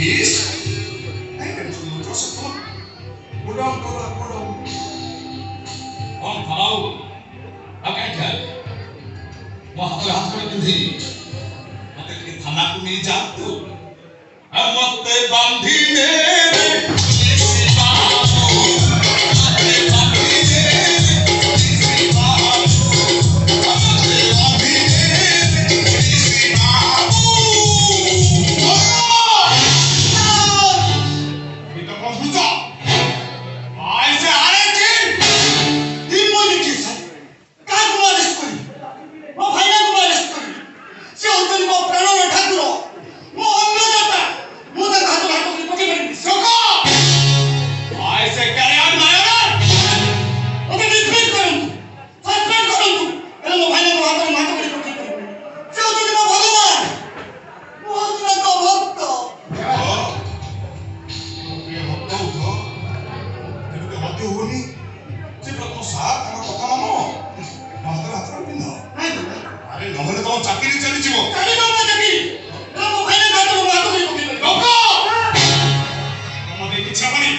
Yes. I can do just one. Put on. ପିନ୍ଧି ମତେ ଟିକେ ଥାନାକୁ ନେଇଯାଆନ୍ତୁ। ମତେ ବାନ୍ଧିଲେ ଚାକିରି ଚାଲିଯିବ। କିଛି ହବନି।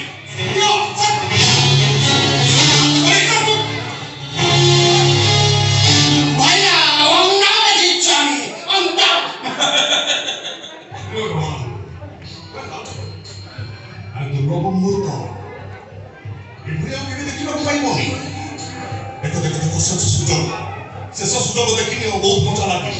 ଦୁର୍ଲଭ ମୁହୂର୍ତ୍ତ ଏଭଳି ଆଉ କେବେ ଦେଖିବାକୁ ପାଇବନି। ଦେଖ ଦେଖ ଦେଖ ଶେଷ ସୁଯୋଗ ଦେଖିନି ଆଉ ବହୁତ ମଜା ଲାଗିବ।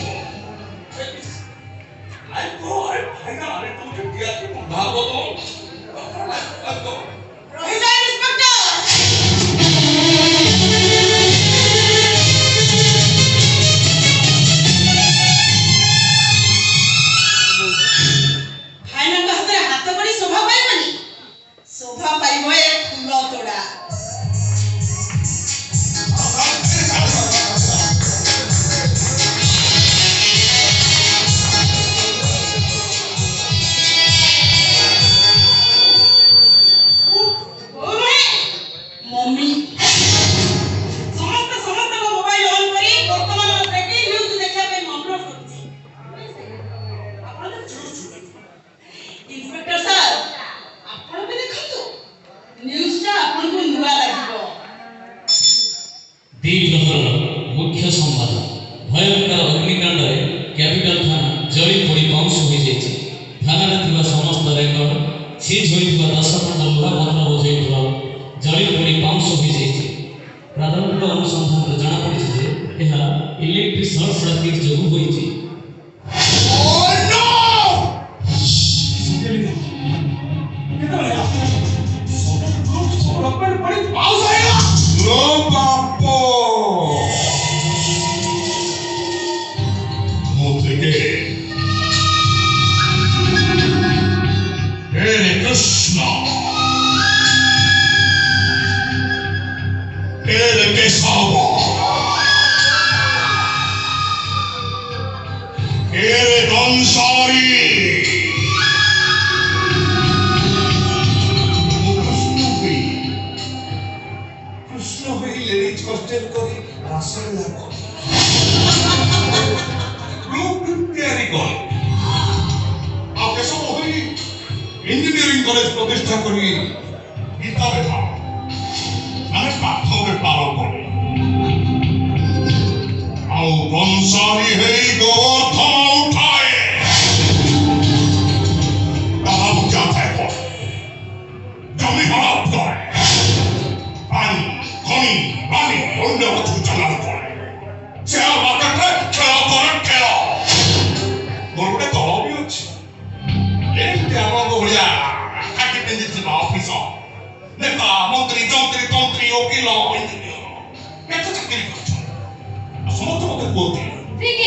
मुख्य संवाद भयंकर अग्निकांड कैपिटल थाना जली पड़ी ध्वंस हो जाए। थाना समस्त रेकर्ड सीज होता 10 खंड लुहापत्र बोझे जली पड़ी ध्वंस हो जाए। प्रारंभिक अनुसंधान जमापड़ी इलेक्ट्रिक सर्ट सर्किट जो होती Krishna, Hare Kesava, Hare Dhansari. Krishna bhi lyrics hostel kori rasala kori. Blueprint tiyari kori. Aapke sab hoyi engineering college प्रतिष्ठा करी गीता बेटा माने पाठो बेपार करे आउ बंसारी हेई गोवर्धन उठाए ताहा बुझाते हो जमी हड़प करे पानी खनी पानी बंदे वस्तु चलान करे शेयर मार्केट रे खेल करे खेल मोरटे तलब भी अछि एमती आपको भलिया काटी पेंजी थिबा ऑफिसर नेता मंत्री जंत्री तंत्री वकील इंजीनियर केते चाकरी करछ समस्त मते बोलती ठीक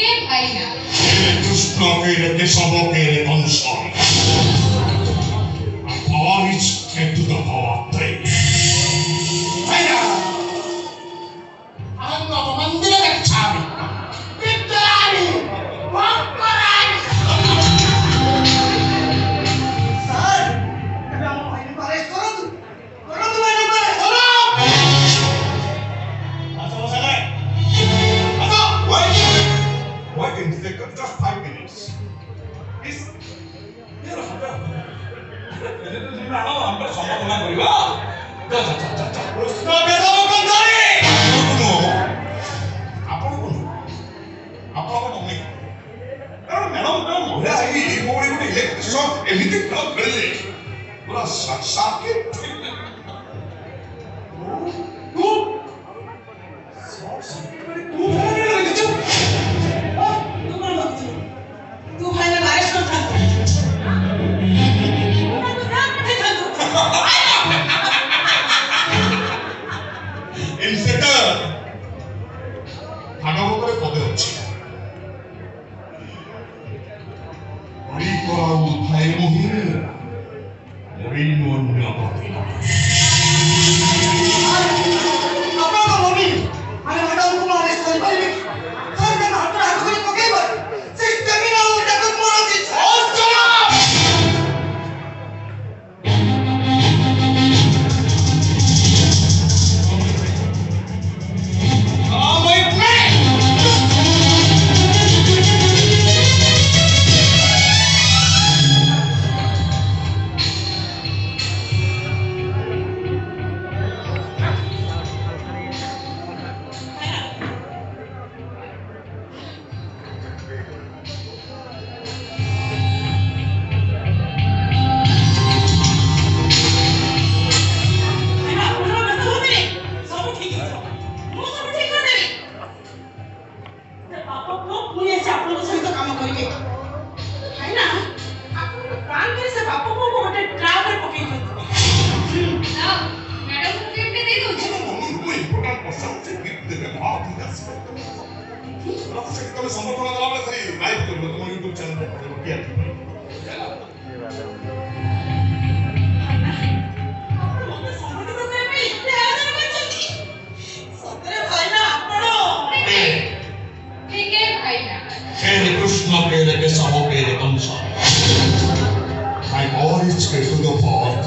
है भाई ना ये कृष्ण के केशव के वंश power is into the power trade भाई ना हम तो मंदिर में छावी विद्यारी भक्तराज just 5 minutes. Please. Here, ଏମିତି ନ ଖେଳିଲେ ପୁରା ସାକ୍ଷୀ समर्थन देला लाइव कर तुम YouTube चैनल पर Krishna pere ke saho pere kamsa. My God is to the path.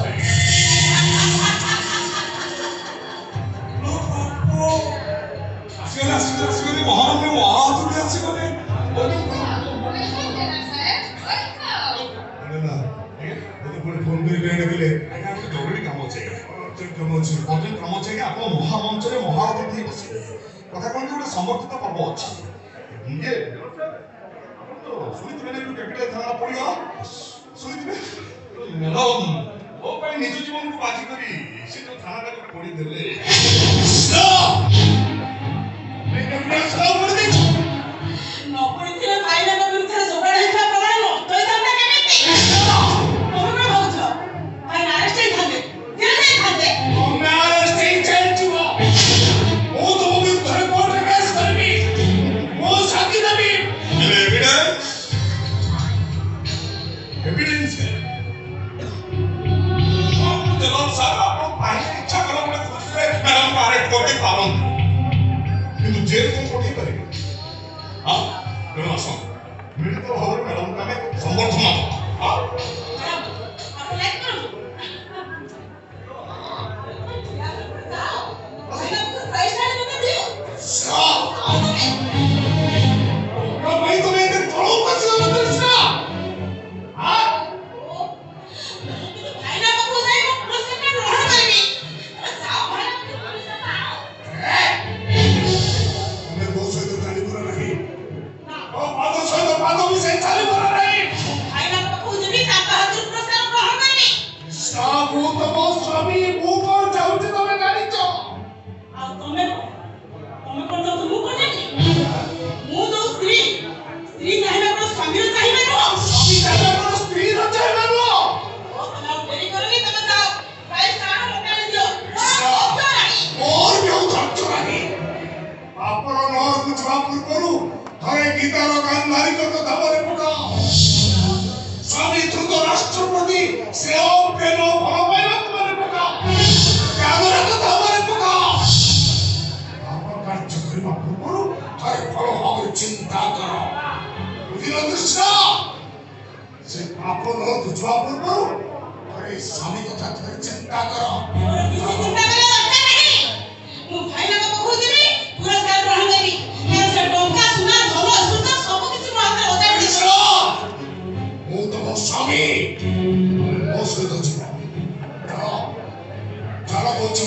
Asgari Mohammed ne wahat diya sigone. Na, phone kori kene gele. Aina apni doruri kaam ache. Urgent kaam ache ki apo mohammanchare moharati basi. Katha kon ki gote samorthita parbo ache. Inge Sunit मैंने जो capital थाना पड़िया सुनित में madam वो पाई निज जीवन को बाजी करी से जो थाना का जो पड़ी देले स्टॉप मैं कैपिटल स्टॉप कर दे न पड़ी थी भाई ना विरुद्ध जोगड़ हिसा प्रमाण नो तो इधर ना केमिति तोमे भाउछ भाई अरेस्ट ही थांदे जेल में थांदे मैं अरेस्ट ही जेल जुवा वो तो विरुद्ध कोर्ट में केस करबी वो साथी दबी एविडेंस है आपको जवाब साहब आपको पहले इच्छा करो मैं दूसरे मैडम को अरेस्ट करके पाऊंगा किंतु जेल को कोठी करेंगे हां मैडम असम मेरे तो और मैडम का मैं समर्थन हां मैडम आप लाइक करो जाओ मैडम को प्राइस डाल के दियो साहब तो भाई तुम्हें इधर थोड़ा पैसे मत देना चिंता करो अरे स्वामी को चिंता करो स्वामी ମୋ ସହିତ ଯିବ ଚଳ କହୁଛି